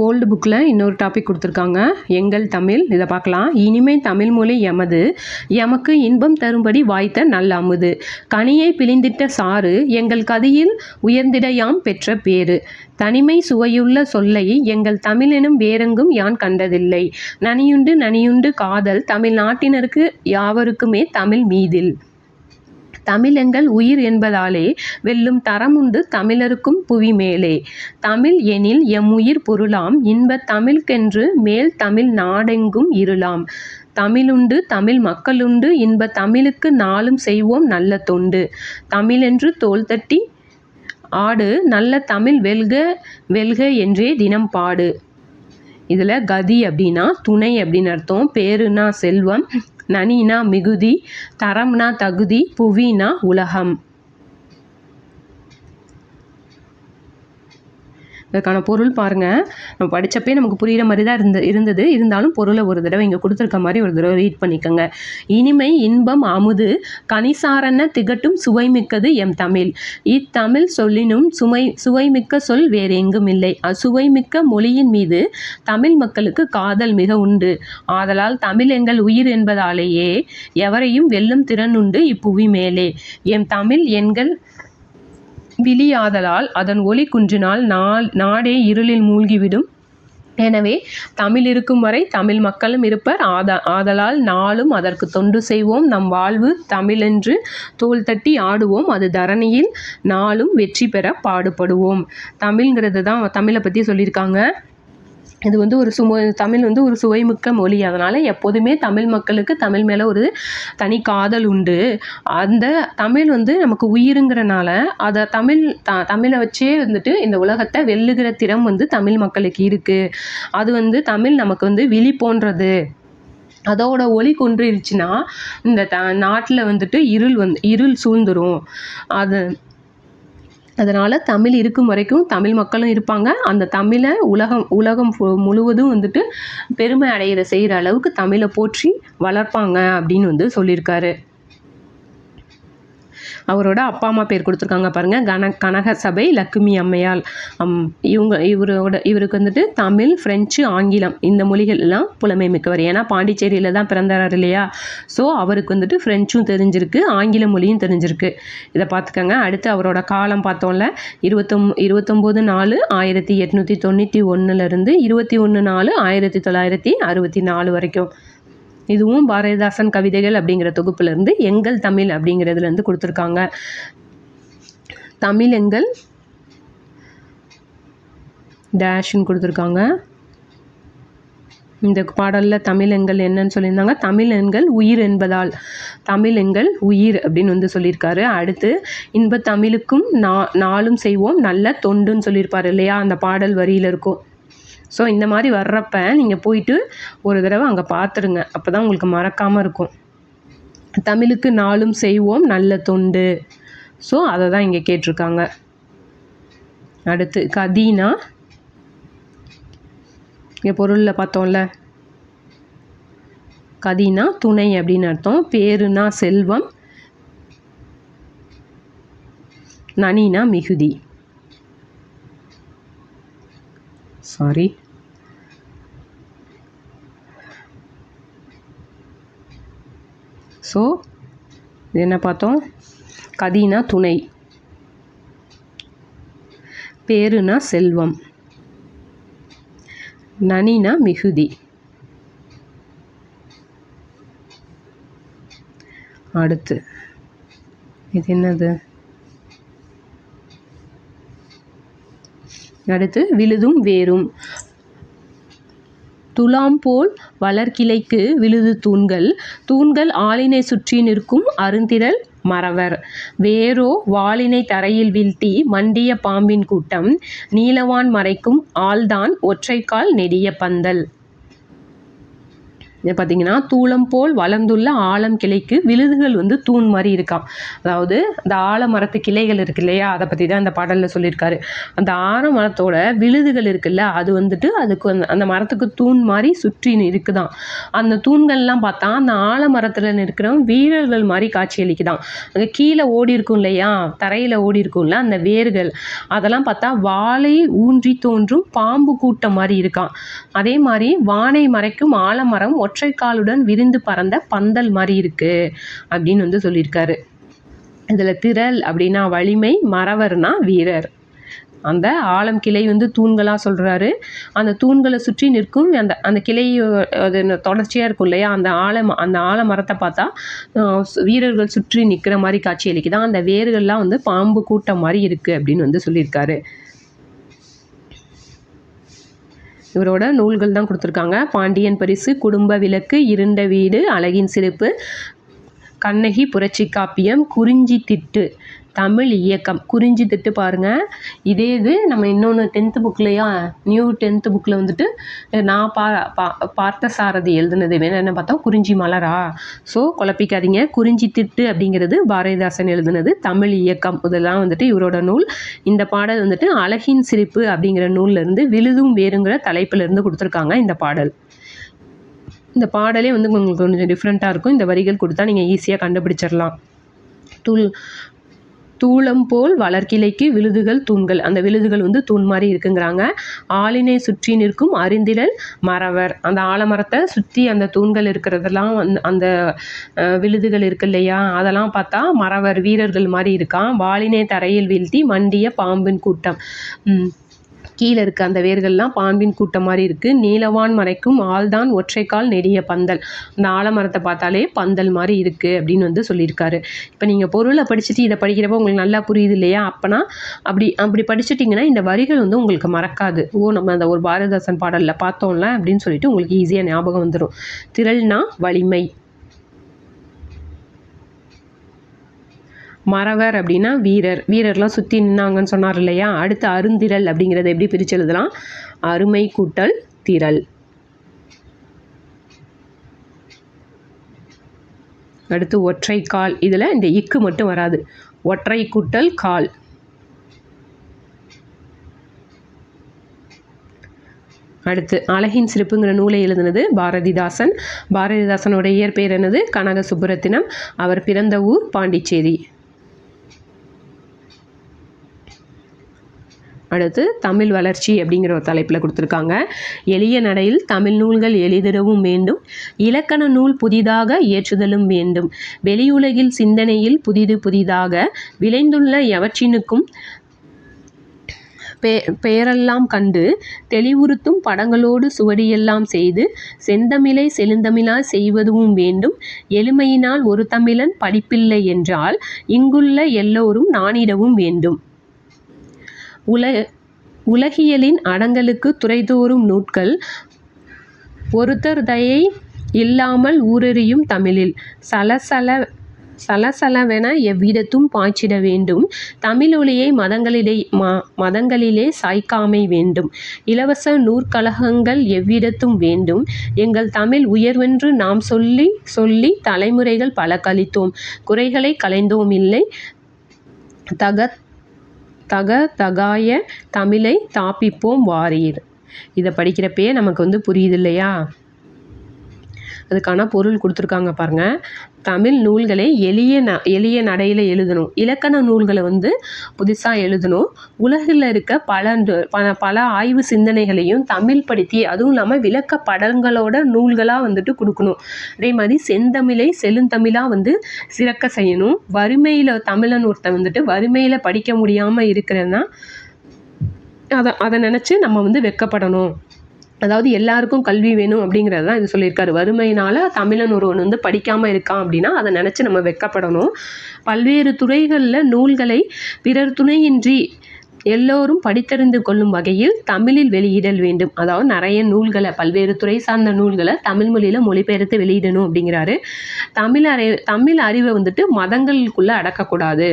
Old புக்கில் இன்னொரு topic கொடுத்துருக்காங்க, எங்கள் தமிழ். இதை பார்க்கலாம். இனிமை தமிழ் மொழி எமது, எமக்கு இன்பம் தரும்படி வாய்த்த நல்ல அமுது. கனியை பிழிந்திட்ட சாறு, எங்கள் கதியில் உயர்ந்திட யாம் பெற்ற பேறு. தனிமை சுவையுள்ள சொல்லை, எங்கள் தமிழெனும் வேறெங்கும் யான் கண்டதில்லை. நனியுண்டு நனியுண்டு காதல், தமிழ் நாட்டினருக்கு யாவருக்குமே தமிழ் மீதில். தமிழ் எங்கள் உயிர் என்பதாலே, வெல்லும் தரமுண்டு தமிழருக்கும் புவி மேலே. தமிழ் எனில் எம் உயிர் பொருளாம், இன்பத் தமிழ்க்கென்று மேல் தமிழ் நாடெங்கும் இருளாம். தமிழுண்டு தமிழ் மக்களுண்டு, இன்பத் தமிழுக்கு நாளும் செய்வோம் நல்ல தொண்டு. தமிழென்று தோள் தட்டி ஆடு, நல்ல தமிழ் வெல்க வெல்க என்றே தினம் பாடு. இதில் கதி அப்படின்னா துணை அப்படின்னு அர்த்தம், பேருனா செல்வம், நனினா மிகுதி, தரம்னா தகுதி, புவினா உலகம். இதற்கான பொருள் பாருங்கள். நம்ம படித்தப்பே நமக்கு புரிகிற மாதிரி தான் இருந்தது. இருந்தாலும் பொருளை ஒரு தடவை இங்கே கொடுத்துருக்க மாதிரி ஒரு தடவை ரீட் பண்ணிக்கோங்க. இனிமை இன்பம் அமுது, கனிசாரன திகட்டும் சுவைமிக்கது எம் தமிழ். இத்தமிழ் சொல்லினும் சுவைமிக்க சொல் வேறு எங்கும் இல்லை. அசுவைமிக்க மொழியின் மீது தமிழ் மக்களுக்கு காதல் மிக உண்டு. ஆதலால் தமிழ் எங்கள் உயிர் என்பதாலேயே எவரையும் வெல்லும் திறன் உண்டு இப்புவி மேலே. எம் தமிழ் எங்கள் விழியாதலால் அதன் ஒளி குன்றினால் நாடே இருளில் மூழ்கிவிடும். எனவே தமிழ் இருக்கும் வரை தமிழ் மக்களும் இருப்பர். ஆதலால் நாளும் அதற்கு தொண்டு செய்வோம். நம் வாழ்வு தமிழென்று தோள் தட்டி ஆடுவோம். அது தரணியில் நாளும் வெற்றி பெற பாடுபடுவோம். தமிழ்ங்கிறது தான் தமிழை பற்றி சொல்லியிருக்காங்க. இது வந்து தமிழ் வந்து ஒரு சுவைமிக்க மொழி. அதனால் எப்போதுமே தமிழ் மக்களுக்கு தமிழ் மேலே ஒரு தனி காதல் உண்டு. அந்த தமிழ் வந்து நமக்கு உயிருங்கிறனால அதை தமிழை வச்சே வந்துட்டு இந்த உலகத்தை வெல்லுகிற திறம் வந்து தமிழ் மக்களுக்கு இருக்குது. அது வந்து தமிழ் நமக்கு வந்து விழி போன்றது. அதோட ஒளி கொன்றுருச்சுன்னா இந்த நாட்டில் வந்துட்டு இருள் சூழ்ந்துடும். அதனால் தமிழ் இருக்கும் வரைக்கும் தமிழ் மக்களும் இருப்பாங்க. அந்த தமிழை உலகம் முழுவதும் வந்துட்டு பெருமை செய்கிற அளவுக்கு தமிழை போற்றி வளர்ப்பாங்க அப்படின்னு வந்து சொல்லியிருக்காரு. அவரோட அப்பா அம்மா பேர் கொடுத்துருக்காங்க பாருங்கள், கனகசபை லக்குமி அம்மையால். இவருக்கு வந்துட்டு தமிழ், ஃப்ரெஞ்சு, ஆங்கிலம் இந்த மொழிகள்லாம் புலமை மிக்கவர். ஏன்னா பாண்டிச்சேரியில் தான் பிறந்தார் இல்லையா. ஸோ அவருக்கு வந்துட்டு ஃப்ரெஞ்சும் தெரிஞ்சிருக்கு, ஆங்கில மொழியும் தெரிஞ்சிருக்கு. இதை பார்த்துக்கோங்க. அடுத்து அவரோட காலம் பார்த்தோம்ல, 29/4/1891 21/4/1964 வரைக்கும். இதுவும் பாரதிதாசன் கவிதைகள் அப்படிங்கிற தொகுப்புலேருந்து எங்கள் தமிழ் அப்படிங்கிறதுலேருந்து கொடுத்துருக்காங்க. தமிழ் எங்கள் டேஷ்ன்னு கொடுத்துருக்காங்க. இந்த பாடலில் தமிழ் எங்கள் என்னன்னு சொல்லியிருந்தாங்க, தமிழ் எங்கள் உயிர் என்பதால். தமிழ் எங்கள் உயிர் அப்படின்னு வந்து சொல்லியிருக்காரு. அடுத்து இன்ப தமிழுக்கும் நாளும் செய்வோம் நல்ல தொண்டுன்னு சொல்லியிருப்பார் இல்லையா, அந்த பாடல் வரியில் இருக்கும். ஸோ இந்த மாதிரி வர்றப்ப நீங்கள் போயிட்டு ஒரு தடவை அங்கே பார்த்துருங்க. அப்போ தான் உங்களுக்கு மறக்காமல் இருக்கும். தமிழுக்கு நாளும் செய்வோம் நல்ல தொண்டு. ஸோ அதை தான் இங்கே கேட்டிருக்காங்க. அடுத்து கதினா, இங்கே பொருளில் பார்த்தோம்ல, கதினா துணை அப்படின்னு அர்த்தம். பேருனா செல்வம், நனினா மிகுதி. சாரி, ஸோ என்ன பார்த்தோம், கதினா துணை, பேருனா செல்வம், நனினா மிகுதி. அடுத்து இது என்னது, அடுத்து விழுதும் வேரும். துலாம் போல் வளர்கிளைக்கு விழுது தூண்கள் ஆளினை சுற்றி நிற்கும் அருந்திரள் மறவர். வேரோ வாளினை தரையில் வீழ்த்தி மண்டிய பாம்பின் கூட்டம், நீலவான் மறைக்கும் ஆள்தான் ஒற்றைக்கால் நெடிய பந்தல். இது பார்த்தீங்கன்னா தூளம் போல் வளர்ந்துள்ள ஆலம் கிளைக்கு விழுதுகள் வந்து தூண் மாதிரி இருக்காம். அதாவது அந்த ஆலமரத்து கிளைகள் இருக்கு இல்லையா, அதை பற்றி தான் இந்த பாடலில் சொல்லியிருக்காரு. அந்த ஆலமரத்தோட விழுதுகள் இருக்குல்ல, அது வந்துட்டு அதுக்கு அந்த மரத்துக்கு தூண் மாதிரி சுற்றி இருக்குதான். அந்த தூண்கள்லாம் பார்த்தா அந்த ஆலமரத்தில் இருக்கிற வீரர்கள் மாதிரி காட்சி அளிக்குதான். அங்கே கீழே ஓடி இருக்கும் இல்லையா, தரையில் ஓடி இருக்கும்ல அந்த வேர்கள், அதெல்லாம் பார்த்தா வாளை ஊன்றி தோன்றும் பாம்பு கூட்டம் மாதிரி இருக்கான். அதே மாதிரி வானை மறைக்கும் ஆலமரம் ஒற்றை காலுடன் விரிந்து பறந்த பந்தல் மாதிரி இருக்கு அப்படின்னு வந்து சொல்லியிருக்காரு. இதுல திரள் அப்படின்னா வலிமை, மறவர்னா வீரர். அந்த ஆலம் கிளை வந்து தூண்களா சொல்றாரு. அந்த தூண்களை சுற்றி நிற்கும் அந்த கிளை அது தொடர்ச்சியா இருக்கும் இல்லையா, அந்த ஆலமரத்தை பார்த்தா வீரர்கள் சுற்றி நிற்கிற மாதிரி காட்சி அளிக்குதான். அந்த வேர்கள்லாம் வந்து பாம்பு கூட்டம் மாதிரி இருக்கு அப்படின்னு வந்து சொல்லியிருக்காரு. இவரோட நூல்கள் தான் கொடுத்துருக்காங்க. பாண்டியன் பரிசு, குடும்ப விளக்கு, இருண்ட வீடு, அழகின் சிறப்பு, கண்ணகி புரட்சி காப்பியம், குறிஞ்சி திட்டு, தமிழ் இயக்கம். குறிஞ்சி திட்டு பாருங்கள். இதே இது நம்ம இன்னொன்று 10th புக்லையா, நியூ 10th புக்கில் வந்துட்டு நான் பார்த்த சாரதி எழுதுனது என்ன பார்த்தா குறிஞ்சி மலரா. ஸோ குழப்பிக்காதீங்க. குறிஞ்சி திட்டு அப்படிங்கிறது பாரதிதாசன் எழுதுனது. தமிழ் இயக்கம் இதெல்லாம் வந்துட்டு இவரோட நூல். இந்த பாடல் வந்துட்டு அழகின் சிரிப்பு அப்படிங்கிற நூல்லேருந்து விழுதும் வேறுங்கிற தலைப்பிலிருந்து கொடுத்துருக்காங்க இந்த பாடல். இந்த பாடலே வந்து உங்களுக்கு கொஞ்சம் டிஃப்ரெண்ட்டாக இருக்கும். இந்த வரிகள் கொடுத்தா நீங்கள் ஈஸியாக கண்டுபிடிச்சிடலாம். தூளம் போல் வளர்க்கிளைக்கு விழுதுகள் தூண்கள். அந்த விழுதுகள் வந்து தூண் மாதிரி இருக்குங்கிறாங்க. ஆளினை சுற்றி நிற்கும் அறிந்திரல் மறவர். அந்த ஆலமரத்தை சுற்றி அந்த தூண்கள் இருக்கிறதெல்லாம் அந்த விழுதுகள் இருக்கு இல்லையா, அதெல்லாம் பார்த்தா மறவர் வீரர்கள் மாதிரி இருக்கான். வாளினை தரையில் வீழ்த்தி மண்டிய பாம்பின் கூட்டம். கீழே இருக்க அந்த வேர்கள்லாம் பாம்பின் கூட்டம் மாதிரி இருக்குது. நீலவான் மறைக்கும் ஆள்தான் ஒற்றைக்கால் நெடிய பந்தல். அந்த ஆலமரத்தை பார்த்தாலே பந்தல் மாதிரி இருக்குது அப்படின்னு வந்து சொல்லியிருக்காரு. இப்போ நீங்கள் பொருளை படிச்சுட்டு இதை படிக்கிறப்போ உங்களுக்கு நல்லா புரியுது இல்லையா, அப்போனா அப்படி படிச்சுட்டிங்கன்னா இந்த வரிகள் வந்து உங்களுக்கு மறக்காது. நம்ம அந்த ஒரு பாரதிதாசன் பாடலில் பார்த்தோம்ல அப்படின்னு சொல்லிட்டு உங்களுக்கு ஈஸியாக ஞாபகம் வந்துடும். திரள்னா வலிமை, மறவர் அப்படின்னா வீரர், வீரர்லாம் சுற்றி நின்னாங்கன்னு சொன்னார் இல்லையா. அடுத்து அருந்திரல் அப்படிங்கிறத எப்படி பிரித்து எழுதலாம், அருமை கூட்டல் திரள். அடுத்து ஒற்றை கால், இதில் இந்த இக்கு மட்டும் வராது, ஒற்றை கூட்டல் கால். அடுத்து அழகின் சிறப்புங்கிற நூலை எழுதினது பாரதிதாசன். பாரதிதாசனோட இயற்பெயர் என்னது, கனக சுப்புரத்தினம். அவர் பிறந்த ஊர் பாண்டிச்சேரி. அடுத்து தமிழ் வளர்ச்சி அப்படிங்கிற ஒரு தலைப்பில் கொடுத்துருக்காங்க. எளிய நடையில் தமிழ் நூல்கள் எளிதிடவும் வேண்டும், இலக்கண நூல் புதிதாக ஏற்றுதலும் வேண்டும், வெளியுலகில் சிந்தனையில் புதிதாக விளைந்துள்ள எவற்றினுக்கும் பெயரெல்லாம் கண்டு தெளிவுறுத்தும் படங்களோடு சுவடியெல்லாம் செய்து செந்தமிழை செழுந்தமிழாய் செய்வதும் வேண்டும், எளிமையினால் ஒரு தமிழன் படிப்பில்லை என்றால் இங்குள்ள எல்லோரும் நாணிடவும் வேண்டும், உலகியலின் அடங்கலுக்கு துறைதோறும் நூட்கள் ஒருத்தர் தயை இல்லாமல் ஊரறியும் தமிழில் சலசலவென எவ்விடத்தும் பாய்ச்சிட வேண்டும், தமிழொலியை மதங்களிலே சாய்க்காமை வேண்டும், இலவச நூற்கழகங்கள் எவ்விடத்தும் வேண்டும், எங்கள் தமிழ் உயர்வென்று நாம் சொல்லி தலைமுறைகள் பல கழித்தோம், குறைகளை களைந்தோம் இல்லை, தகாய தமிழை தாப்பிப்போம் வாரீர். இதை படிக்கிறப்பயே நமக்கு வந்து புரியுது இல்லையா. அதுக்கான பொருள் கொடுத்துருக்காங்க பாருங்கள். தமிழ் நூல்களை எளிய நடையில் எழுதணும், இலக்கண நூல்களை வந்து புதுசாக எழுதணும், உலகில் இருக்க பல ஆய்வு சிந்தனைகளையும் தமிழ் படுத்தி அதுவும் இல்லாமல் விளக்க படங்களோட நூல்களாக வந்துட்டு கொடுக்கணும். அதே மாதிரி செந்தமிழை செழுந்தமிழாக வந்து சிறக்க செய்யணும். வறுமையில் தமிழன் ஒருத்தன் வந்துட்டு வறுமையில் படிக்க முடியாமல் இருக்கிறன்னா அதை நினச்சி நம்ம வந்து வெட்கப்படணும். அதாவது எல்லாருக்கும் கல்வி வேணும் அப்படிங்கிறது தான் இது சொல்லியிருக்காரு. வறுமையினால் தமிழன் ஒருவன் வந்து படிக்காமல் இருக்கான் அப்படின்னா அதை நினச்சி நம்ம வெட்கப்படணும். பல்வேறு துறைகளில் நூல்களை பிறர் துணையின்றி எல்லோரும் படித்தறிந்து கொள்ளும் வகையில் தமிழில் வெளியிடல் வேண்டும். அதாவது நிறைய நூல்களை, பல்வேறு துறை சார்ந்த நூல்களை தமிழ் மொழியில் மொழிபெயர்த்து வெளியிடணும் அப்படிங்கிறாரு. தமிழ் அறிவை வந்துட்டு மதங்களுக்குள்ளே அடக்கக்கூடாது.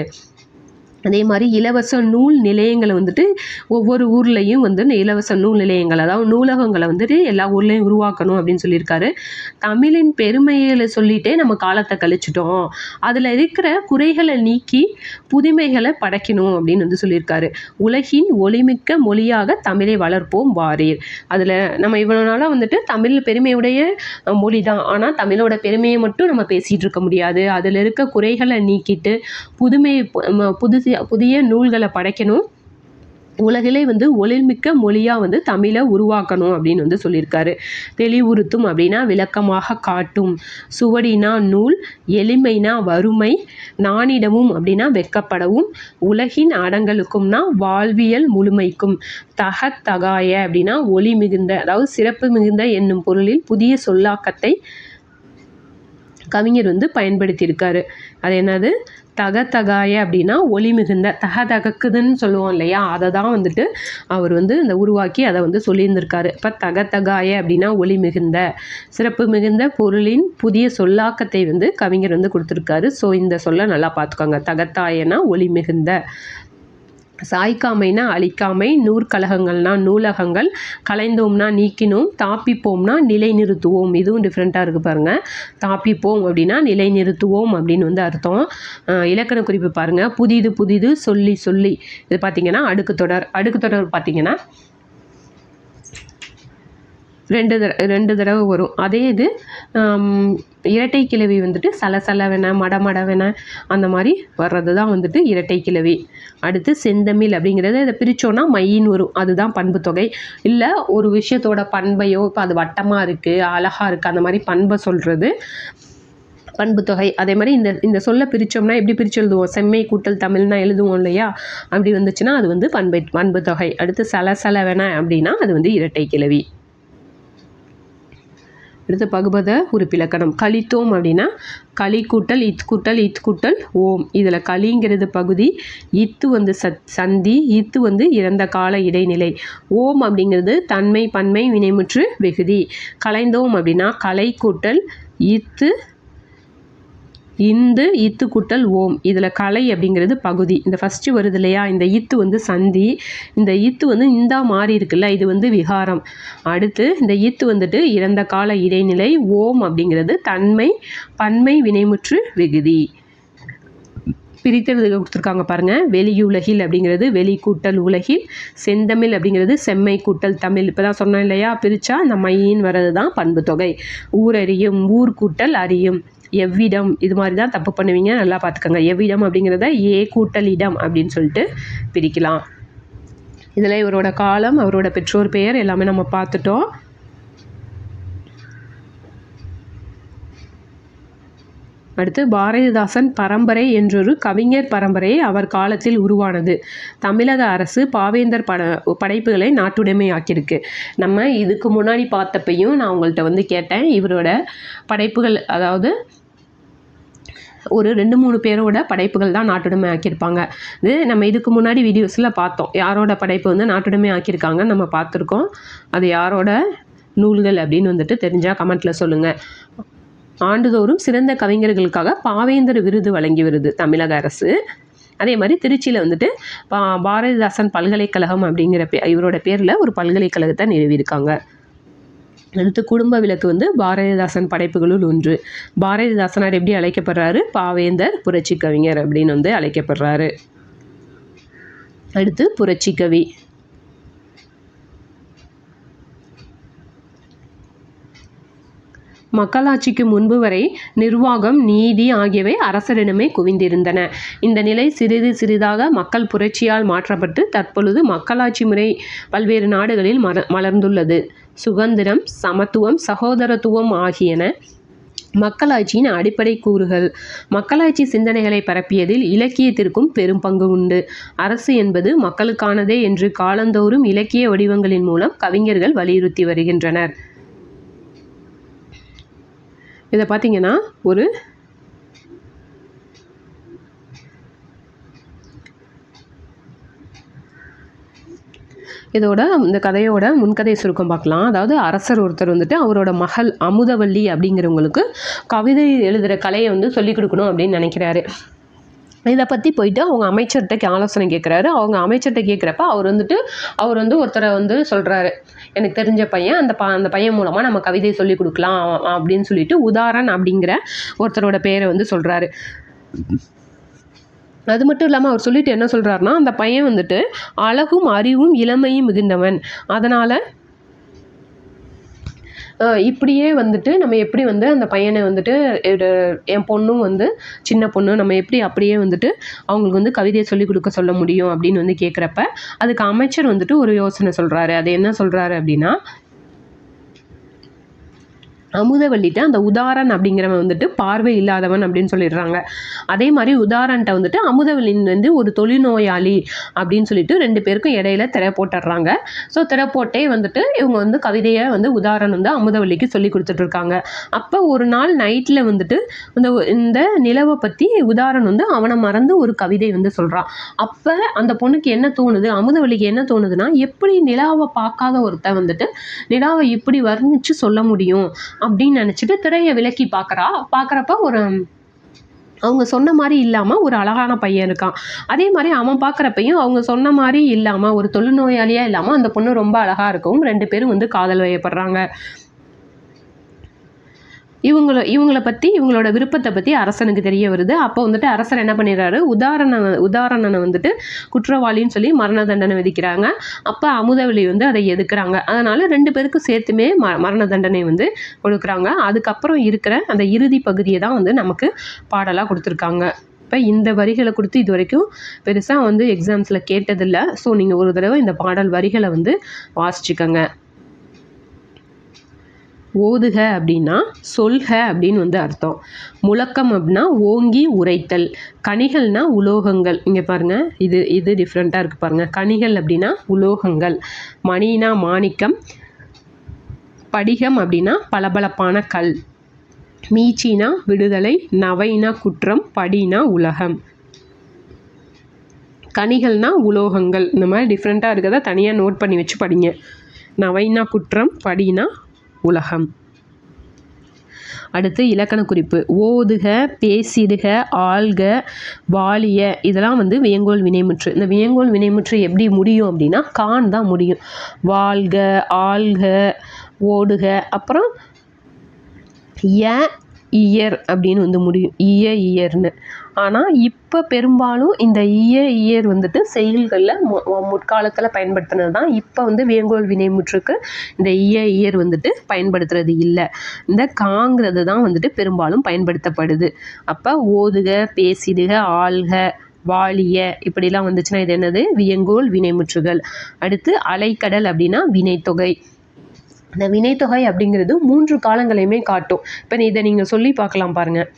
அதே மாதிரி இலவச நூல் நிலையங்களை வந்துட்டு ஒவ்வொரு ஊர்லேயும் வந்து இந்த இலவச நூல் நிலையங்கள், அதாவது நூலகங்களை வந்துட்டு எல்லா ஊர்லேயும் உருவாக்கணும் அப்படின்னு சொல்லியிருக்காரு. தமிழின் பெருமைகளை சொல்லிட்டே நம்ம காலத்தை கழிச்சிட்டோம், அதில் இருக்கிற குறைகளை நீக்கி புதுமைகளை படைக்கணும் அப்படின்னு வந்து சொல்லியிருக்காரு. உலகின் ஒளிமிக்க மொழியாக தமிழை வளர்ப்போம் வாரீர். அதில் நம்ம இவ்வளோ நாளாக வந்துட்டு தமிழ் பெருமையுடைய மொழி தான், ஆனால் தமிழோட பெருமையை மட்டும் நம்ம பேசிகிட்டு இருக்க முடியாது. அதில் இருக்க குறைகளை நீக்கிட்டு புதிய நூல்களை படைக்கணும், உலகிலே வந்து ஒளிமிக்க மொழியாக வந்து தமிழை உருவாக்கணும் அப்படின்னு வந்து சொல்லியிருக்காரு. தெளிவுறுத்தும் அப்படின்னா விளக்கமாக காட்டும், சுவடினா நூல், எளிமைனா வறுமை, நானிடமும் அப்படின்னா வெக்கப்படவும், உலகின் அடங்கலுக்கும்னா வாழ்வியல் முழுமைக்கும், தகத்தகாய அப்படின்னா ஒளி மிகுந்த, அதாவது சிறப்பு மிகுந்த என்னும் பொருளில் புதிய சொல்லாக்கத்தை கவிஞர் வந்து பயன்படுத்தியிருக்காரு. அது என்னது? தகத்தகாய அப்படின்னா ஒளி மிகுந்த, தகக்குதுன்னு சொல்லுவோம் இல்லையா, அதை தான் வந்துட்டு அவர் வந்து இந்த உருவாக்கி அதை வந்து சொல்லியிருந்திருக்காரு. இப்போ தகத்தகாய அப்படின்னா ஒளி மிகுந்த, சிறப்பு மிகுந்த பொருளின் புதிய சொல்லாக்கத்தை வந்து கவிஞர் வந்து கொடுத்துருக்காரு. ஸோ இந்த சொல்ல நல்லா பார்த்துக்கோங்க. தகத்தாயனா ஒளி மிகுந்த, சாய்க்காமைனா அழிக்காமை, நூற்கழகங்கள்னா நூலகங்கள், கலைந்தோம்னா நீக்கினோம், தாப்பிப்போம்னா நிலை நிறுத்துவோம். இதுவும் டிஃப்ரெண்ட்டாக இருக்குது பாருங்கள். தாப்பிப்போம் அப்படின்னா நிலை நிறுத்துவோம் அப்படின்னு வந்து அர்த்தம். இலக்கண குறிப்பு பாருங்கள். புதிது புதிது சொல்லி சொல்லி, இது பார்த்திங்கன்னா அடுக்கு தொடர் பார்த்திங்கன்னா ரெண்டு தடவை வரும். அதே இது இரட்டை கிளவி வந்துட்டு சலசலவென, மடமடவென அந்த மாதிரி வர்றது தான் வந்துட்டு இரட்டை கிளவி. அடுத்து செந்தமிழ் அப்படிங்கிறது, இதை பிரித்தோன்னா மையின் வரும், அதுதான் பண்பு தொகை. இல்லை ஒரு விஷயத்தோட பண்பையோ, இப்போ அது வட்டமாக இருக்குது, அழகாக இருக்குது, அந்த மாதிரி பண்பை சொல்கிறது பண்பு தொகை. அதே மாதிரி இந்த சொல்ல பிரித்தோம்னா எப்படி பிரித்து எழுதுவோம்? செம்மை கூட்டல் தமிழ்னா எழுதுவோம் இல்லையா, அப்படி வந்துச்சுன்னா அது வந்து பண்பு தொகை. அடுத்து சலசலவென அப்படின்னா அது வந்து இரட்டை கிளவி. அடுத்து பகுபத உறுப்பிலக்கணம். கலித்தோம் அப்படின்னா களி கூட்டல் இத் கூட்டல் ஓம். இதில் களிங்கிறது பகுதி, இத்து வந்து சந்தி, இத்து வந்து இறந்த கால இடைநிலை, ஓம் அப்படிங்கிறது தன்மை பன்மை வினைமுற்று வெகுதி. கலைந்தோம் அப்படின்னா கலை கூட்டல் இத்து கூட்டல் ஓம். இதில் கலை அப்படிங்கிறது பகுதி, இந்த ஃபஸ்ட்டு வருது இல்லையா, இந்த இத்து வந்து சந்தி, இந்த இத்து வந்து இந்தா மாறி இருக்குல்ல, இது வந்து விகாரம். அடுத்து இந்த இத்து வந்துட்டு இறந்த கால இடைநிலை, ஓம் அப்படிங்கிறது தன்மை பன்மை வினைமுற்று வெகுதி. பிரித்தெழுத கொடுத்துருக்காங்க பாருங்கள். வெளியுலகில் அப்படிங்கிறது வெளி கூட்டல் உலகில், செந்தமிழ் அப்படிங்கிறது செம்மை கூட்டல் தமிழ். இப்போ தான் சொன்னேன் இல்லையா, பிரித்தா அந்த மையின் வர்றது தான் பண்பு தொகை. ஊரறியும், ஊர் கூட்டல் அறியும். எவ்விடம், இது மாதிரி தான் தப்பு பண்ணுவீங்க, நல்லா பார்த்துக்கோங்க. எவ்விடம் அப்படிங்கிறத ஏ கூட்டல் இடம் அப்படின்னு சொல்லிட்டு பிரிக்கலாம். இதில் இவரோட காலம், அவரோட பெற்றோர் பெயர் எல்லாமே நம்ம பார்த்துட்டோம். அடுத்து பாரதிதாசன் பரம்பரை என்றொரு கவிஞர் பரம்பரை அவர் காலத்தில் உருவானது. தமிழக அரசு பாவேந்தர் படைப்புகளை நாட்டுடைமையாக்கியிருக்கு. நம்ம இதுக்கு முன்னாடி பார்த்தப்பையும் நான் உங்கள்கிட்ட வந்து கேட்டேன், இவரோட படைப்புகள், அதாவது ஒரு 2-3 பேரோட படைப்புகள் தான் நாட்டுடைமை ஆக்கியிருப்பாங்க. இது நம்ம இதுக்கு முன்னாடி வீடியோஸில் பார்த்தோம், யாரோட படைப்பு வந்து நாட்டுடைமை ஆக்கியிருக்காங்கன்னு நம்ம பார்த்துருக்கோம். அது யாரோட நூல்கள் அப்படின்னு வந்துட்டு தெரிஞ்சால் கமெண்ட்டில் சொல்லுங்கள். ஆண்டுதோறும் சிறந்த கவிஞர்களுக்காக பாவேந்தர் விருது வழங்கி வருது தமிழக அரசு. அதே மாதிரி திருச்சியில் வந்துட்டு பாரதிதாசன் பல்கலைக்கழகம் அப்படிங்கிற இவரோட பேரில் ஒரு பல்கலைக்கழகத்தை நிறுவியிருக்காங்க. அடுத்து குடும்ப விளக்கு வந்து பாரதிதாசன் படைப்புகளுள் ஒன்று. பாரதிதாசனார் எப்படி அழைக்கப்படுறாரு? பாவேந்தர் புரட்சி கவிஞர் அப்படின்னு வந்து அழைக்கப்படுறாரு. அடுத்து புரட்சி கவி. மக்களாட்சிக்கு முன்பு வரை நிர்வாகம், நீதி ஆகியவை அரசரிடமே குவிந்திருந்தன. இந்த நிலை சிறிது சிறிதாக மக்கள் புரட்சியால் மாற்றப்பட்டு தற்பொழுது மக்களாட்சி முறை பல்வேறு நாடுகளில் மலர்ந்துள்ளது. சுதந்திரம், சமத்துவம், சகோதரத்துவம் ஆகியன மக்களாட்சியின் அடிப்படை கூறுகள். மக்களாட்சி சிந்தனைகளை பரப்பியதில் இலக்கியத்திற்கும் பெரும் பங்கு உண்டு. அரசு என்பது மக்களுக்கானதே என்று காலந்தோறும் இலக்கிய வடிவங்களின் மூலம் கவிஞர்கள் வலியுறுத்தி வருகின்றனர். இதை பார்த்தீங்கன்னா இதோட இந்த கதையோட முன்கதை சுருக்கம் பார்க்கலாம். அதாவது அரசர் ஒருத்தர் வந்துட்டு அவரோட மகள் அமுதவல்லி அப்படிங்கிறவங்களுக்கு கவிதை எழுதுகிற கலையை வந்து சொல்லிக் கொடுக்கணும் அப்படின்னு நினைக்கிறாரு. இதை பற்றி போயிட்டு அவங்க அமைச்சர்கிட்ட ஆலோசனை கேட்குறாரு. அவங்க அமைச்சர்கிட்ட கேட்குறப்ப அவர் வந்து ஒருத்தரை வந்து சொல்கிறாரு, எனக்கு தெரிஞ்ச பையன், அந்த பையன் மூலமாக நம்ம கவிதை சொல்லி கொடுக்கலாம் அப்படின்னு சொல்லிட்டு உதாரன் அப்படிங்கிற ஒருத்தரோட பேரை வந்து சொல்கிறாரு. அது மட்டும் இல்லாமல் அவர் சொல்லிட்டு என்ன சொல்கிறாருன்னா, அந்த பையன் வந்துட்டு அழகும் அறிவும் இளமையும் மிகுந்தவன், அதனால் இப்படியே வந்துட்டு நம்ம எப்படி வந்து அந்த பையனை வந்துட்டு என் பொண்ணும் வந்து சின்ன பொண்ணு நம்ம எப்படி அப்படியே வந்துட்டு அவங்களுக்கு வந்து கவிதையை சொல்லிக் கொடுக்க சொல்ல முடியும் அப்படின்னு வந்து கேட்குறப்ப அதுக்கு அமைச்சர் வந்துட்டு ஒரு யோசனை சொல்கிறாரு. அது என்ன சொல்கிறாரு அப்படின்னா, அமுதவல்லிட்ட அந்த உதாரன் அப்படிங்கிறவன் வந்துட்டு பார்வை இல்லாதவன் அப்படின்னு சொல்லிடுறாங்க. அதே மாதிரி உதாரன்ட்ட வந்துட்டு அமுதவல்லின் வந்து ஒரு தொழில்நோயாளி அப்படின்னு சொல்லிட்டு 2 பேருக்கும் இடையில திரை போட்டுடுறாங்க. ஸோ திரை போட்டே வந்துட்டு இவங்க வந்து கவிதையை வந்து உதாரன் வந்து அமுதவல்லிக்கு சொல்லி கொடுத்துட்ருக்காங்க. அப்போ ஒரு நாள் நைட்டில் வந்துட்டு இந்த நிலவை பற்றி உதாரன் வந்து அவனை மறந்து ஒரு கவிதை வந்து சொல்கிறான். அப்போ அந்த பொண்ணுக்கு என்ன தோணுது, அமுதவல்லிக்கு என்ன தோணுதுன்னா, எப்படி நிலாவை பார்க்காத ஒருத்தன் வந்துட்டு நிலாவை இப்படி வர்ணித்து சொல்ல முடியும் அப்படின்னு நினச்சிட்டு திரையை விலக்கி பார்க்குறப்ப அவங்க சொன்ன மாதிரி இல்லாமல் ஒரு அழகான பையன் இருக்கான். அதே மாதிரி அவன் பார்க்குறப்பையும் அவங்க சொன்ன மாதிரி இல்லாமல் ஒரு தொழுநோயாளியாக இல்லாமல் அந்த பொண்ணு ரொம்ப அழகாக இருக்கும். 2 பேரும் வந்து காதல் வயப்படுறாங்க. இவங்கள பற்றி இவங்களோட விருப்பத்தை பற்றி அரசனுக்கு தெரிய வருது. அப்போ வந்துட்டு அரசர் என்ன பண்ணிடுறாரு, உதாரணனை வந்துட்டு குற்றவாளின்னு சொல்லி மரண தண்டனை விதிக்கிறாங்க. அப்போ அமுதவல்லி வந்து அதை எதுக்குறாங்க. அதனால் 2 பேருக்கும் சேர்த்துமே மரண தண்டனை வந்து கொடுக்குறாங்க. அதுக்கப்புறம் இருக்கிற அந்த இறுதி பகுதியை தான் வந்து நமக்கு பாடலாக கொடுத்துருக்காங்க. இப்போ இந்த வரிகளை கொடுத்து இது வரைக்கும் பெருசாக வந்து எக்ஸாம்ஸில் கேட்டதில்லை. ஸோ நீங்கள் ஒரு தடவை இந்த பாடல் வரிகளை வந்து வாசிச்சுக்கோங்க. ஓதுக அப்படின்னா சொல்க அப்படின்னு வந்து அர்த்தம். முழக்கம் அப்படின்னா ஓங்கி உரைத்தல். கனிகள்னா உலோகங்கள். இங்கே பாருங்கள், இது டிஃப்ரெண்ட்டாக இருக்குது பாருங்கள். கனிகள் அப்படின்னா உலோகங்கள். மணினா மாணிக்கம். படிகம் அப்படின்னா பளபளப்பான கல். மீச்சினா விடுதலை. நவைனா குற்றம். படினா உலகம். கனிகள்னா உலோகங்கள். இந்த மாதிரி டிஃப்ரெண்ட்டாக இருக்கிறத தனியாக நோட் பண்ணி வச்சு படிங்க. நவைனா குற்றம், படினா உலகம். அடுத்து இலக்கண குறிப்பு. ஓதுக, பேசிடுக, ஆள்க, வாழிய இதெல்லாம் வந்து வியங்கோல் வினைமுற்று. இந்த வியங்கோல் வினைமுற்று எப்படி முடியும் அப்படின்னா கான் தான் முடியும். வாழ்க, ஆள்க, ஓடுக, அப்புறம் இயர் அப்படின்னு வந்து முடியும். இயர்னு. ஆனால் இப்போ பெரும்பாலும் இந்த இயர் வந்துட்டு செயல்களில் முற்காலத்தில் பயன்படுத்தினது தான். இப்போ வந்து வியங்கோல் வினைமுற்றுக்கு இந்த இயர் வந்துட்டு பயன்படுத்துறது இல்லை. இந்த காங்கிறது தான் வந்துட்டு பெரும்பாலும் பயன்படுத்தப்படுது. அப்போ ஓதுக, பேசிடுக, ஆள்க, வாழிய இப்படிலாம் வந்துச்சுன்னா இது என்னது, வியங்கோல் வினைமுற்றுகள். அடுத்து அலைக்கடல் அப்படின்னா வினைத்தொகை. இந்த வினைத்தொகை அப்படிங்கிறது 3 காலங்களையுமே காட்டும். இப்போ இதை நீங்கள் சொல்லி பார்க்கலாம் பாருங்கள்.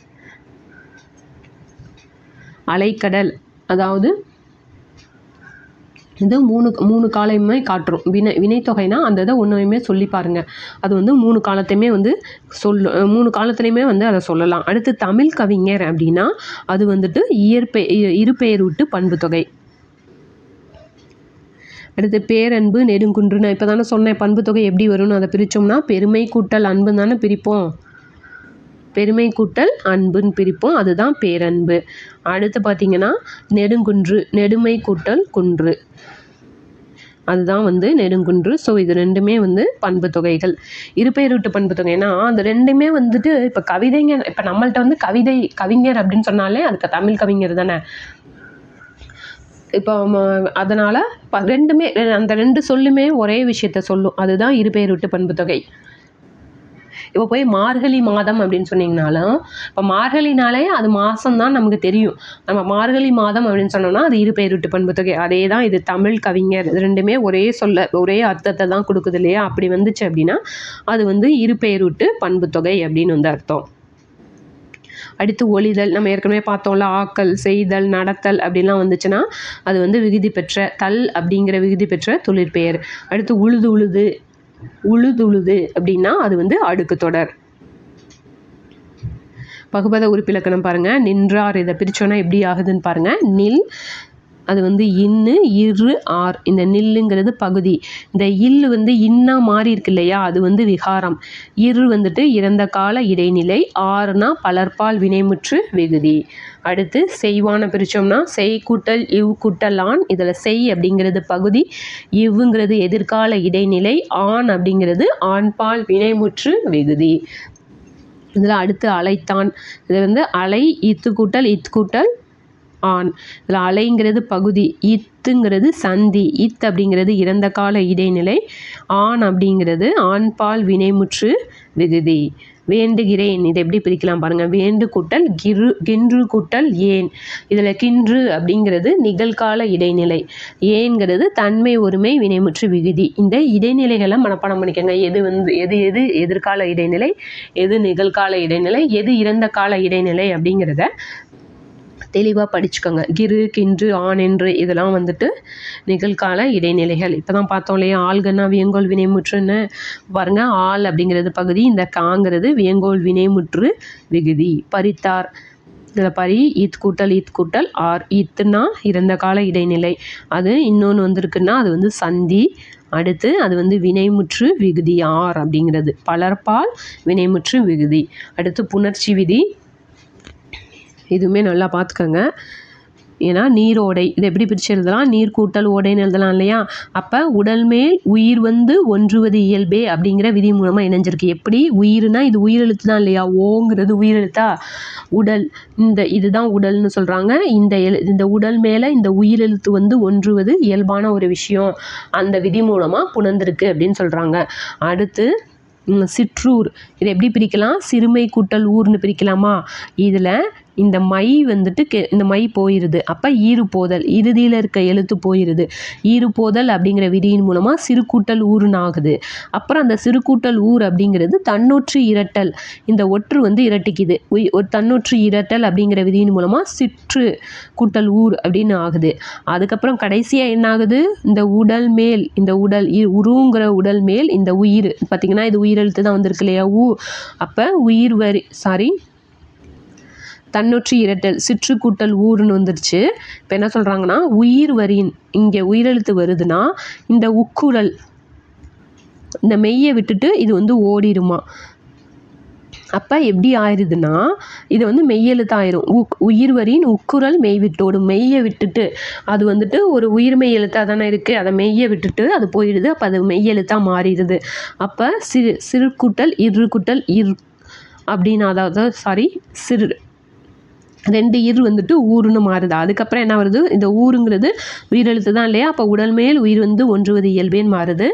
அலைக்கடல் அதாவது இது 3 காலமே காட்டுரும். வினைத்தொகைனா அந்த இதை ஒன்றையுமே சொல்லி பாருங்கள். அது வந்து 3 காலத்தையுமே வந்து 3 காலத்துலேயுமே வந்து அதை சொல்லலாம். அடுத்து தமிழ் கவிஞர் அப்படின்னா அது வந்துட்டு இருபெயரூட்டு பண்பு தொகை. அடுத்து பேரன்பு, நெடுங்குன்று. நான் இப்போ தானே சொன்னேன் பண்பு தொகை எப்படி வரும்னு. அதை பிரித்தோம்னா பெருமை கூட்டல் அன்புன்னு தானே பிரிப்போம். பெருமை கூட்டல் அன்புன்னு பிரிப்போம். அதுதான் பேரன்பு. அடுத்து பார்த்திங்கன்னா நெடுங்குன்று, நெடுமை கூட்டல் குன்று, அதுதான் வந்து நெடுங்குன்று. ஸோ இது 2மே வந்து பண்பு தொகைகள். இருபெயரூட்டு பண்பு தொகைனா அந்த 2மே வந்துட்டு இப்போ கவிதைங்க, இப்போ நம்மள்ட்ட வந்து கவிஞர் அப்படின்னு சொன்னாலே அதுக்கு தமிழ் கவிஞர் தானே. இப்போ அதனால் 2மே அந்த 2 சொல்லுமே ஒரே விஷயத்த சொல்லும். அதுதான் இருபெயரூட்டு பண்பு தொகை. இப்போ போய் மார்கழி மாதம் அப்படின்னு சொன்னீங்கனாலும் இப்போ மார்கழினாலே அது மாதம்தான் நமக்கு தெரியும். நம்ம மார்கழி மாதம் அப்படின்னு சொன்னோம்னா அது இருபெயரூட்டு பண்பு தொகை. அதே தான் இது தமிழ் கவிஞர். இது 2மே ஒரே அர்த்தத்தை தான் கொடுக்குது இல்லையா. அப்படி வந்துச்சு அப்படின்னா அது வந்து இருபெயரூட்டு பண்பு தொகை அப்படின்னு வந்து அர்த்தம். அடுத்து ஒளிதல். நம்ம ஏற்கனவே பார்த்தோம்ல, ஆக்கல், செய்தல், நடத்தல் அப்படிலாம் வந்துச்சுன்னா அது வந்து விகுதி பெற்ற தல் அப்படிங்கிற விகுதி பெற்ற தொழிற்பெயர். அடுத்து உழுதுழுது அப்படின்னா அது வந்து அடுக்கு தொடர். பகுபத உறுப்பிலக்கணம் பாருங்கள். நின்றார், இதை பிரித்தோன்னா எப்படி ஆகுதுன்னு பாருங்கள். நில் அது வந்து இன்னு இரு ஆர். இந்த நில்லுங்கிறது பகுதி. இந்த இல் வந்து இன்னா மாறி இருக்கு இல்லையா, அது வந்து விகாரம். இரு வந்துட்டு இறந்த கால இடைநிலை. ஆறுனா பலர்பால் வினைமுற்று விகுதி. அடுத்து செய்வான பிரித்தோம்னா செய் கூட்டல் இவ் கூட்டல் ஆண். இதில் செய் அப்படிங்கிறது பகுதி, இவ்வுங்கிறது எதிர்கால இடைநிலை, ஆண் அப்படிங்கிறது ஆண்பால் வினைமுற்று விகுதி. இதில் அடுத்து அலைத்தான். இது வந்து அலை இத்து கூட்டல் ஆண். இதில் அலைங்கிறது பகுதி, இத்துங்கிறது சந்தி, இத் அப்படிங்கிறது இறந்த கால இடைநிலை, ஆண் அப்படிங்கிறது ஆண்பால் வினைமுற்று விகுதி. வேண்டுகிறேன், இதை எப்படி பிரிக்கலாம் பாருங்கள். வேண்டு கூட்டல் கின்று கூட்டல் ஏன். இதில் கின்று அப்படிங்கிறது நிகழ்கால இடைநிலை, ஏன்கிறது தன்மை ஒருமை வினைமுற்று விகுதி. இந்த இடைநிலைகளை மனப்பாடம் பண்ணிக்கோங்க. எது வந்து எது எதிர்கால இடைநிலை, எது நிகழ்கால இடைநிலை, எது இறந்த கால இடைநிலை அப்படிங்கிறத தெளிவாக படிச்சுக்கோங்க. கிரு கின்று ஆண் என்று இதெல்லாம் வந்துட்டு நிகழ்கால இடைநிலைகள். இப்போ தான் பார்த்தோம் இல்லையா, ஆள்கன்னா வியங்கோல் வினைமுற்றுன்னு பாருங்க. ஆள் அப்படிங்கிறது பகுதி, இந்த காங்கிறது வியங்கோல் வினைமுற்று விகுதி. பறித்தார். இதில் பரி இத் கூட்டல் ஆர். இத்துனா இறந்த கால இடைநிலை, அது இன்னொன்று வந்திருக்குன்னா அது வந்து சந்தி. அடுத்து அது வந்து வினைமுற்று விகுதி. ஆர் அப்படிங்கிறது பலர்பால் வினைமுற்று விகுதி. அடுத்து புணர்ச்சி விதி. இதுவுமே நல்லா பார்த்துக்கோங்க. ஏன்னா நீரோடை, இதை எப்படி பிரித்து எழுதலாம், நீர் கூட்டல் ஓடைன்னு எழுதலாம் இல்லையா. அப்போ உடல் மேல் உயிர் வந்து ஒன்றுவது இயல்பே அப்படிங்கிற விதி மூலமாக இணைஞ்சிருக்கு. எப்படி உயிர்னா இது உயிரெழுத்து தான் இல்லையா, ஓங்கிறது உயிரெழுத்தா. உடல், இதுதான் உடல்னு சொல்கிறாங்க. இந்த உடல் மேலே இந்த உயிரெழுத்து வந்து ஒன்றுவது இயல்பான ஒரு விஷயம், அந்த விதி மூலமாக புணர்ந்திருக்கு அப்படின்னு சொல்கிறாங்க. அடுத்து சிற்றூர். இதை எப்படி பிரிக்கலாம், சிறுமை கூட்டல் ஊர்னு பிரிக்கலாமா. இதில் இந்த மை வந்துட்டு இந்த மை போயிடுது, அப்போ ஈறு போதல், இறுதியில் இருக்க எழுத்து போயிடுது. ஈறு போதல் அப்படிங்கிற விதியின் மூலமாக சிறு கூட்டல் ஊருன்னு ஆகுது. அப்புறம் அந்த சிறு கூட்டல் ஊர் அப்படிங்கிறது தன்னொற்று இரட்டல், இந்த ஒற்று வந்து இரட்டிக்குது. ஒரு தன்னொற்று இரட்டல் அப்படிங்கிற விதியின் மூலமாக சிற்று கூட்டல் ஊர் அப்படின்னு ஆகுது. அதுக்கப்புறம் கடைசியாக என்ன ஆகுது, இந்த உடல் மேல், இந்த உடல் உருங்கிற உடல் மேல் இந்த உயிர் பார்த்திங்கன்னா இது உயிரெழுத்து தான் வந்திருக்கு இல்லையா, ஊ. அப்போ உயிர் வரி தன்னொற்று இரட்டல் சிற்று கூட்டல் ஊருன்னு வந்துருச்சு. இப்போ என்ன சொல்கிறாங்கன்னா உயிர் வரின், இங்கே உயிரெழுத்து வருதுன்னா இந்த உக்குரல், இந்த மெய்யை விட்டுட்டு இது வந்து ஓடிடுமா. அப்போ எப்படி ஆயிடுதுன்னா இது வந்து மெய்யெழுத்தாயிரும். உயிர் வரின் உக்குரல் மெய் விட்டோடும், மெய்யை விட்டுட்டு அது வந்துட்டு ஒரு உயிர்மெய் எழுத்தாக தானே இருக்குது, அதை மெய்யை விட்டுட்டு அது போயிடுது. அப்போ அது மெய்யெழுத்தாக மாறிடுது. அப்போ சிறு கூட்டல் இர் அப்படின்னு, அதாவது சிறு 2 இர் வந்துட்டு ஊருன்னு மாறுது. அதுக்கப்புறம் என்ன வருது, இந்த ஊருங்கிறது உயிரெழுத்து தான் இல்லையா, அப்போ உடல் மேல் உயிர் வந்து ஒன்றுவது இயல்பேன்னு மாறுது.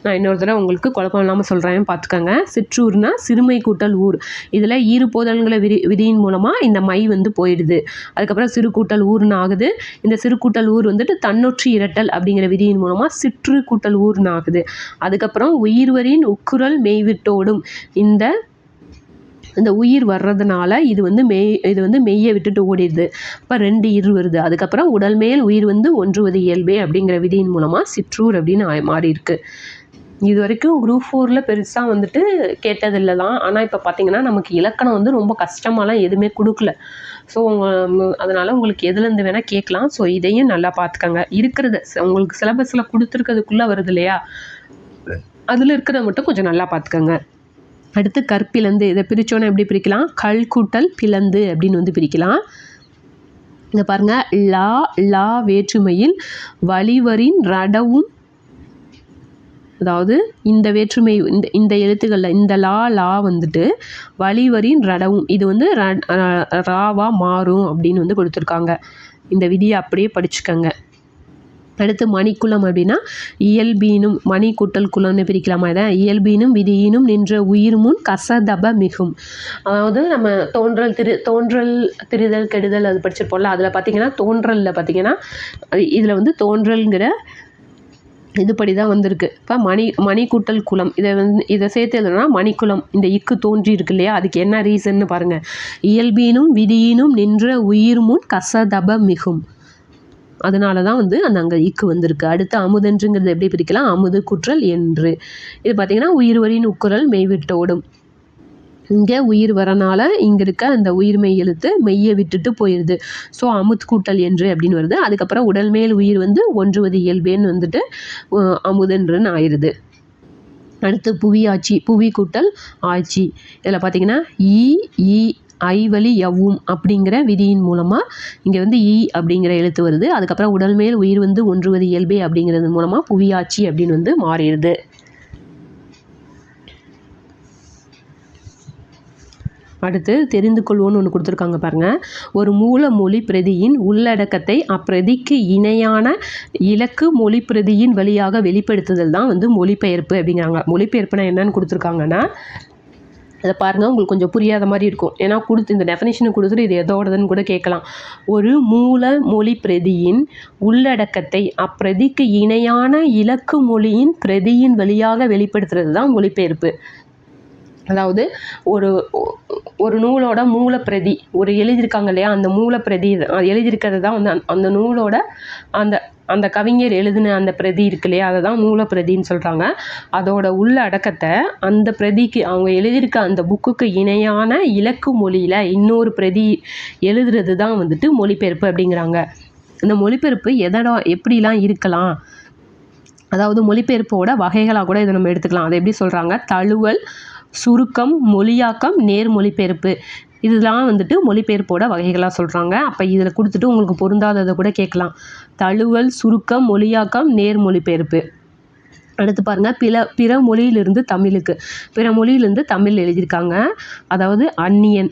நான் இன்னொரு தடவை உங்களுக்கு குழப்பம் இல்லாமல் சொல்கிறேன் பார்த்துக்கோங்க. சிற்றூர்னா சிறுமை கூட்டல் ஊர். இதில் ஈறு போதல்களை விதியின் மூலமாக இந்த மை வந்து போயிடுது. அதுக்கப்புறம் சிறு கூட்டல் ஊர்னு ஆகுது. இந்த சிறு கூட்டல் ஊர் வந்துட்டு தன்னொற்று இரட்டல் அப்படிங்கிற விதியின் மூலமாக சிற்று கூட்டல் ஊர்னு ஆகுது. அதுக்கப்புறம் உயிர்வரின் உக்குரல் மெய்விட்டோடும், இந்த உயிர் வர்றதுனால இது வந்து மெய்யை விட்டுட்டு ஓடிடுது. இப்போ 2 இரு வருது. அதுக்கப்புறம் உடல் மேல் உயிர் வந்து ஒன்றுவது இயல்பே அப்படிங்கிற விதியின் மூலமாக சிற்றூர் அப்படின்னு மாறி இருக்கு. இது வரைக்கும் குரூப் 4ல் பெருசாக வந்துட்டு கேட்டதில்லை தான். ஆனால் இப்போ பார்த்திங்கன்னா நமக்கு இலக்கணம் வந்து ரொம்ப கஷ்டமாலாம் எதுவுமே கொடுக்கல. ஸோ அதனால் உங்களுக்கு எதுலேருந்து வேணால் கேட்கலாம். ஸோ இதையும் நல்லா பார்த்துக்கங்க. இருக்கிறத உங்களுக்கு சிலபஸில் கொடுத்துருக்கிறதுக்குள்ளே வருது இல்லையா, அதில் இருக்கிறத மட்டும் கொஞ்சம் நல்லா பார்த்துக்கங்க. அடுத்து கற்பிளந்து. இதை பிரித்தோன்னே எப்படி பிரிக்கலாம், கல் கூட்டல் பிளந்து அப்படின்னு வந்து பிரிக்கலாம். இங்கே பாருங்கள், லா வேற்றுமையில் வழிவரின் ரடவும், அதாவது இந்த வேற்றுமை இந்த எழுத்துக்களில் இந்த லா வந்துட்டு வழிவரின் ரடவும், இது வந்து ராவா மாறும் அப்படின்னு வந்து கொடுத்துருக்காங்க. இந்த விதியை அப்படியே படிச்சுக்கோங்க. அடுத்து மணிக்குலம் அப்படின்னா இயல்பீனும், மணி கூட்டல் குலம்னு பிரிக்கலாமா. இதை இயல்பீனும் விதியினும் நின்ற உயிர் முன் கசதப மிகும். அதாவது நம்ம தோன்றல் திரிதல் கெடுதல் அது படிச்சிருப்போம்ல, அதில் பார்த்திங்கன்னா தோன்றலில் பார்த்திங்கன்னா இதில் வந்து தோன்றல்ங்கிற இதுபடி தான் வந்திருக்கு. இப்போ மணி கூட்டல் குலம், இதை சேர்த்து எழுதுனா மணிக்குலம், இந்த இக்கு தோன்றி இருக்கு இல்லையா, அதுக்கு என்ன ரீசன்னு பாருங்கள். இயல்பீனும் விதியினும் நின்ற உயிர் முன் கசதப மிகும், அதனால தான் வந்து அங்கே இக்கு வந்திருக்கு. அடுத்து அமுதென்றுங்கிறது எப்படி பிரிக்கலாம், அமுது குற்றல் என்று. இது பார்த்திங்கன்னா உயிர் வரின் உக்குரல் மெய்விட்டோடும். இங்கே உயிர் வரனால இங்கே இருக்க அந்த உயிர்மெய் எழுத்து மெய்யை விட்டுட்டு போயிடுது. ஸோ அமுத் கூட்டல் என்று அப்படின்னு வருது. அதுக்கப்புறம் உடல் மேல் உயிர் வந்து ஒன்றுவது இயல்பேன்னு வந்துட்டு அமுதென்றுன்னு ஆயிடுது. அடுத்து புவியாட்சி, புவி கூட்டல் ஆட்சி. இதில் பார்த்தீங்கன்னா இ ஐ வழி யவ்வும் அப்படிங்கிற விதியின் மூலமாக இங்கே வந்து இ அப்படிங்கிற எழுத்து வருது. அதுக்கப்புறம் உடல் மேல் உயிர் வந்து ஒன்றுவது இயல்பே அப்படிங்கிறது மூலமாக புவியாட்சி அப்படின்னு வந்து மாறிடுது. அடுத்து தெரிந்து கொள்வோன்னு ஒன்று கொடுத்துருக்காங்க பாருங்கள். ஒரு மூல மொழி பிரதியின் உள்ளடக்கத்தை அப்பிரதிக்கு இணையான இலக்கு மொழி பிரதியின் வழியாக வெளிப்படுத்துதல் தான் வந்து மொழிபெயர்ப்பு அப்படிங்கிறாங்க. மொழிபெயர்ப்புனா என்னன்னு கொடுத்துருக்காங்கன்னா, அதை பாருங்கள், உங்களுக்கு கொஞ்சம் புரியாத மாதிரி இருக்கும். ஏன்னா இந்த டெஃபினேஷனை கொடுத்துட்டு இது எதோடதுன்னு கூட கேட்கலாம். ஒரு மூல மொழி பிரதியின் உள்ளடக்கத்தை அப்பிரதிக்கு இணையான இலக்கு மொழியின் பிரதியின் வழியாக வெளிப்படுத்துறது தான் மொழிபெயர்ப்பு. அதாவது ஒரு நூலோட மூலப்பிரதி ஒரு எழுதியிருக்காங்க இல்லையா, அந்த மூலப்பிரதி எழுதியிருக்கிறது தான் வந்து அந்த நூலோட அந்த கவிஞர் எழுதின அந்த பிரதி இருக்கு இல்லையா, அதை தான் மூலப்பிரதின்னு சொல்கிறாங்க. அதோட உள்ள அடக்கத்தை அந்த பிரதிக்கு அவங்க எழுதியிருக்க அந்த புக்குக்கு இணையான இலக்கு மொழியில் இன்னொரு பிரதி எழுதுறது தான் வந்துட்டு மொழிபெயர்ப்பு அப்படிங்கிறாங்க. இந்த மொழிபெயர்ப்பு எப்படிலாம் இருக்கலாம், அதாவது மொழிபெயர்ப்போட வகைகளாக கூட இதை நம்ம எடுத்துக்கலாம். அதை எப்படி சொல்கிறாங்க, தழுவல், சுருக்கம், மொழியாக்கம், நேர்மொழிபெயர்ப்பு, இதெல்லாம் வந்துட்டு மொழிபெயர்ப்போட வகைகளாக சொல்கிறாங்க. அப்போ இதில் கொடுத்துட்டு உங்களுக்கு பொருந்தாததை கூட கேட்கலாம். தழுவல், சுருக்கம், மொழியாக்கம், நேர்மொழிபெயர்ப்பு. அடுத்து பாருங்கள், பிற மொழியிலிருந்து தமிழுக்கு, பிற மொழியிலேருந்து தமிழ் எழுதியிருக்காங்க. அதாவது அந்நியன்,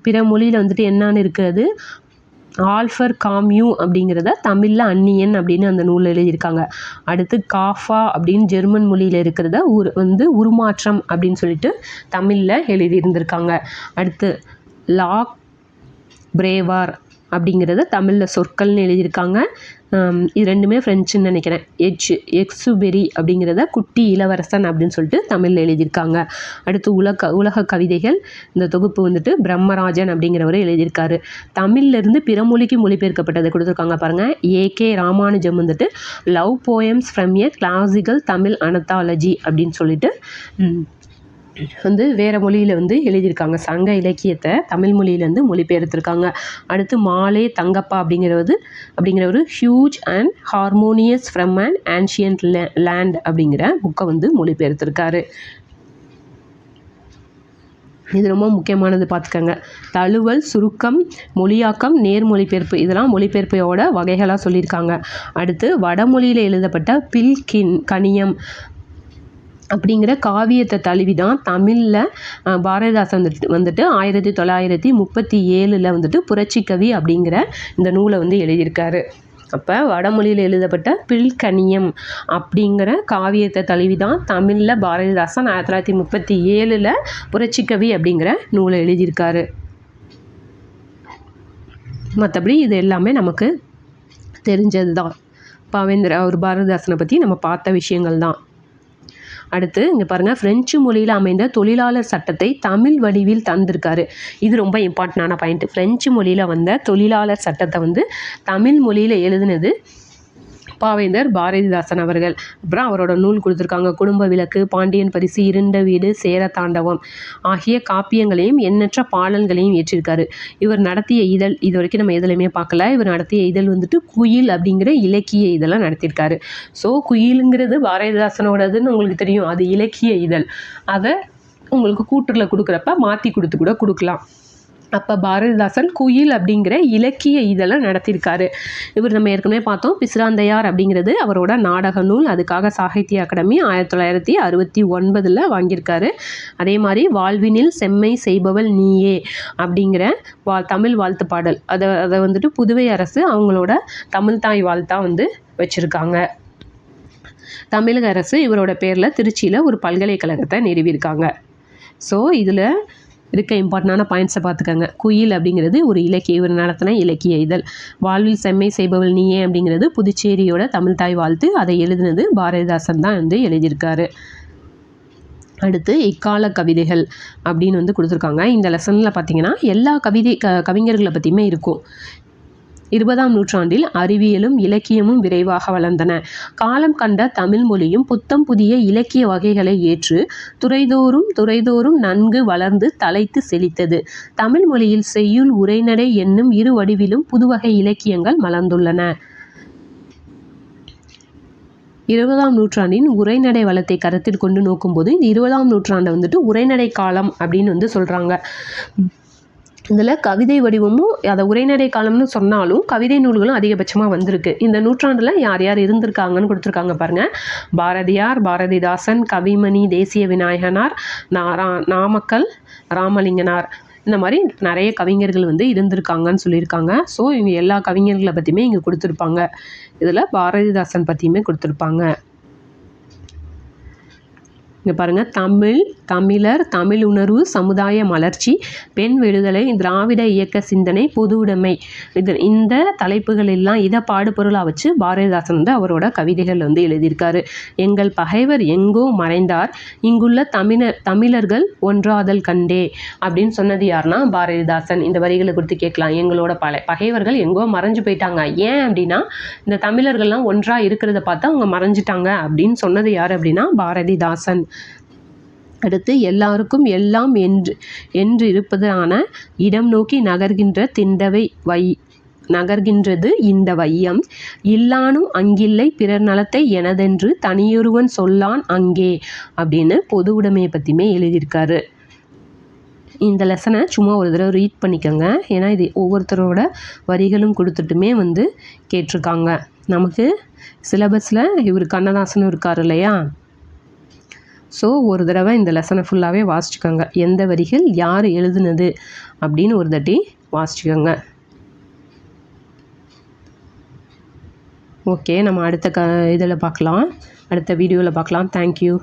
பிற மொழியில் வந்துட்டு என்னன்னு இருக்குது, ஆல்ஃபர் காம்யூ அப்படிங்கிறத தமிழில் அந்நியன் அப்படின்னு அந்த நூலில் எழுதியிருக்காங்க. அடுத்து காஃபா அப்படின்னு ஜெர்மன் மொழியில் இருக்கிறத உருமாற்றம் அப்படின்னு சொல்லிட்டு தமிழில் எழுதியிருந்திருக்காங்க. அடுத்து லாக் பிரேவார் அப்படிங்கிறத தமிழில் சொற்கள்னு எழுதியிருக்காங்க. இது ரெண்டுமே ஃப்ரெஞ்சுன்னு நினைக்கிறேன். எக்ஸுபெரி அப்படிங்கிறத குட்டி இளவரசன் அப்படின்னு சொல்லிட்டு தமிழில் எழுதியிருக்காங்க. அடுத்து உலக கவிதைகள், இந்த தொகுப்பு வந்துட்டு பிரம்மராஜன் அப்படிங்கிறவர் எழுதியிருக்காரு. தமிழ்லேருந்து பிற மொழிக்கு மொழிபெயர்க்கப்பட்டதை கொடுத்துருக்காங்க பாருங்கள். ஏகே ராமானுஜம் வந்துட்டு love poems from a classical Tamil anthology அப்படின்னு சொல்லிட்டு வேறு மொழியில் எழுதியிருக்காங்க. சங்க இலக்கியத்தை தமிழ் மொழியிலேருந்து மொழிபெயர்த்திருக்காங்க. அடுத்து மாலே தங்கப்பா அப்படிங்கிறவர் huge and harmonious from an ancient land அப்படிங்கிற புக்கை மொழிபெயர்த்திருக்காரு. இது ரொம்ப முக்கியமானது, பார்த்துக்கங்க. தழுவல், சுருக்கம், மொழியாக்கம், நேர்மொழிபெயர்ப்பு, இதெல்லாம் மொழிபெயர்ப்போட வகைகளாக சொல்லியிருக்காங்க. அடுத்து வடமொழியில் எழுதப்பட்ட கணியம் அப்படிங்கிற காவியத்தை தழுவி தான் தமிழில் பாரதிதாசன் வந்துட்டு 1937 புரட்சிக்கவி அப்படிங்கிற இந்த நூலை எழுதியிருக்காரு. அப்போ வடமொழியில் எழுதப்பட்ட பில்கணியம் அப்படிங்கிற காவியத்தை தழுவி தான் தமிழில் பாரதிதாசன் 1937 புரட்சிக்கவி அப்படிங்கிற நூலை எழுதியிருக்காரு. மற்றபடி இது எல்லாமே நமக்கு தெரிஞ்சது தான். பாரதிதாசனை பற்றி நம்ம பார்த்த விஷயங்கள் தான். அடுத்து இங்கே பாருங்கள், ஃப்ரெஞ்சு மொழியில் அமைந்த தொழிலாளர் சட்டத்தை தமிழ் வடிவில் தந்திருக்காரு. இது ரொம்ப இம்பார்ட்டண்டான பாயிண்ட். ஃப்ரெஞ்சு மொழியில் வந்த தொழிலாளர் சட்டத்தை தமிழ் மொழியில் எழுதினது பாவேந்தர் பாரதிதாசன் அவர்கள். அப்புறம் அவரோட நூல் கொடுத்துருக்காங்க. குடும்ப விளக்கு, பாண்டியன் பரிசு, இருண்ட வீடு, சேர தாண்டவம் ஆகிய காப்பியங்களையும் எண்ணற்ற பாடல்களையும் ஏற்றிருக்காரு. இவர் நடத்திய இதழ் இது வரைக்கும் நம்ம எதுலையுமே பார்க்கல. இவர் நடத்திய இதழ் குயில் அப்படிங்கிற இலக்கிய இதழை நடத்தியிருக்காரு. ஸோ குயிலுங்கிறது பாரதிதாசனோடதுன்னு உங்களுக்கு தெரியும், அது இலக்கிய இதழ். அதை உங்களுக்கு கூட்டுறில் கொடுக்குறப்ப மாற்றி கொடுக்கலாம். அப்போ பாரதிதாசன் குயில் அப்படிங்கிற இலக்கிய இதழை நடத்தியிருக்காரு. இவர் நம்ம ஏற்கனவே பார்த்தோம், பிசிராந்தையார் அப்படிங்கிறது அவரோட நாடக நூல். அதுக்காக சாகித்ய அகாடமி 1969 வாங்கியிருக்காரு. அதே மாதிரி வாழ்வினில் செம்மை செய்பவள் நீயே அப்படிங்கிற தமிழ் வாழ்த்து பாடல் அதை புதுவை அரசு அவங்களோட தமிழ்தாய் வாழ்த்தா வச்சுருக்காங்க. தமிழக அரசு இவரோட பேரில் திருச்சியில் ஒரு பல்கலைக்கழகத்தை நிறுவியிருக்காங்க. ஸோ இதில் இருக்க இம்பார்ட்டண்டான பாயிண்ட்ஸை பார்த்துக்கோங்க. குயில் அப்படிங்கிறது ஒரு இவர் நடத்தின இலக்கிய இதழ். வாழ்வில் செம்மை செய்பவள் நீயே அப்படிங்கிறது புதுச்சேரியோட தமிழ்தாய் வாழ்த்து. அதை எழுதினது பாரதிதாசன் தான் எழுதியிருக்காரு. அடுத்து இக்கால கவிதைகள் அப்படின்னு கொடுத்துருக்காங்க. இந்த லெசனில் பார்த்தீங்கன்னா எல்லா கவிஞர்களை பற்றியுமே இருக்கும். 20ஆம் நூற்றாண்டில் அறிவியலும் இலக்கியமும் விரைவாக வளர்ந்தன. காலம் கண்ட தமிழ் மொழியும் புத்தம் புதிய இலக்கிய வகைகளை ஏற்று துறைதோறும் நன்கு வளர்ந்து தலைத்து செழித்தது. தமிழ் மொழியில் செய்யுள், உரைநடை என்னும் இரு வடிவிலும் புதுவகை இலக்கியங்கள் மலர்ந்துள்ளன. 20ஆம் நூற்றாண்டின் உரைநடை வளத்தை கருத்தில் கொண்டு நோக்கும்போது இந்த 20ஆம் நூற்றாண்டை உரைநடை காலம் அப்படின்னு சொல்கிறாங்க. இதில் கவிதை வடிவமும் அதை உரைநடை காலம்னு சொன்னாலும் கவிதை நூல்களும் அதிகபட்சமாக வந்திருக்கு. இந்த நூற்றாண்டில் யார் யார் இருந்திருக்காங்கன்னு கொடுத்துருக்காங்க பாருங்கள். பாரதியார், பாரதிதாசன், கவிமணி தேசிய விநாயகனார், நாமக்கல் ராமலிங்கனார், இந்த மாதிரி நிறைய கவிஞர்கள் இருந்திருக்காங்கன்னு சொல்லியிருக்காங்க. ஸோ இவங்க எல்லா கவிஞர்களை பற்றியுமே இங்கே கொடுத்துருப்பாங்க. இதில் பாரதிதாசன் பற்றியுமே கொடுத்துருப்பாங்க. இங்கே பாருங்கள், தமிழர், தமிழ் உணர்வு, சமுதாய மலர்ச்சி, பெண் விடுதலை, திராவிட இயக்க சிந்தனை, பொது உடைமை, இந்த தலைப்புகள் எல்லாம் இதை பாடுபொருளாக வச்சு பாரதிதாசன் அவரோட கவிதைகள் எழுதியிருக்காரு. எங்கள் பகைவர் எங்கோ மறைந்தார், இங்குள்ள தமிழர்கள் ஒன்றாதல் கண்டே அப்படின்னு சொன்னது யாருன்னா பாரதிதாசன். இந்த வரிகளை கொடுத்து கேட்கலாம், எங்களோட பகைவர்கள் எங்கோ மறைஞ்சு போயிட்டாங்க, ஏன் அப்படின்னா இந்த தமிழர்கள்லாம் ஒன்றாக இருக்கிறத பார்த்து அவங்க மறைஞ்சிட்டாங்க அப்படின்னு சொன்னது யார் அப்படின்னா பாரதிதாசன். அடுத்து, எல்லாருக்கும் எல்லாம் என்று இருப்பதான இடம் நோக்கி நகர்கின்றது இந்த வையம், இல்லானும் அங்கில்லை பிறர் நலத்தை எனதென்று தனியொருவன் சொல்லான் அங்கே அப்படின்னு பொது உடைமையை பற்றியுமே எழுதியிருக்காரு. இந்த லெசனை சும்மா ஒரு தடவை ரீட் பண்ணிக்கோங்க. ஏன்னா இது ஒவ்வொருத்தரோட வரிகளும் கொடுத்துட்டுமே கேட்டிருக்காங்க. நமக்கு சிலபஸில் இவர் கண்ணதாசனும் இருக்கார் இல்லையா? ஸோ ஒரு தடவை இந்த லெசனை ஃபுல்லாகவே வாசிச்சுக்கோங்க. எந்த வரிகள் யார் எழுதுனது அப்படின்னு ஒரு தட்டி வாசிச்சுக்கோங்க. ஓகே, நம்ம அடுத்த இதில் பார்க்கலாம், அடுத்த வீடியோவில் பார்க்கலாம். தேங்க்யூ.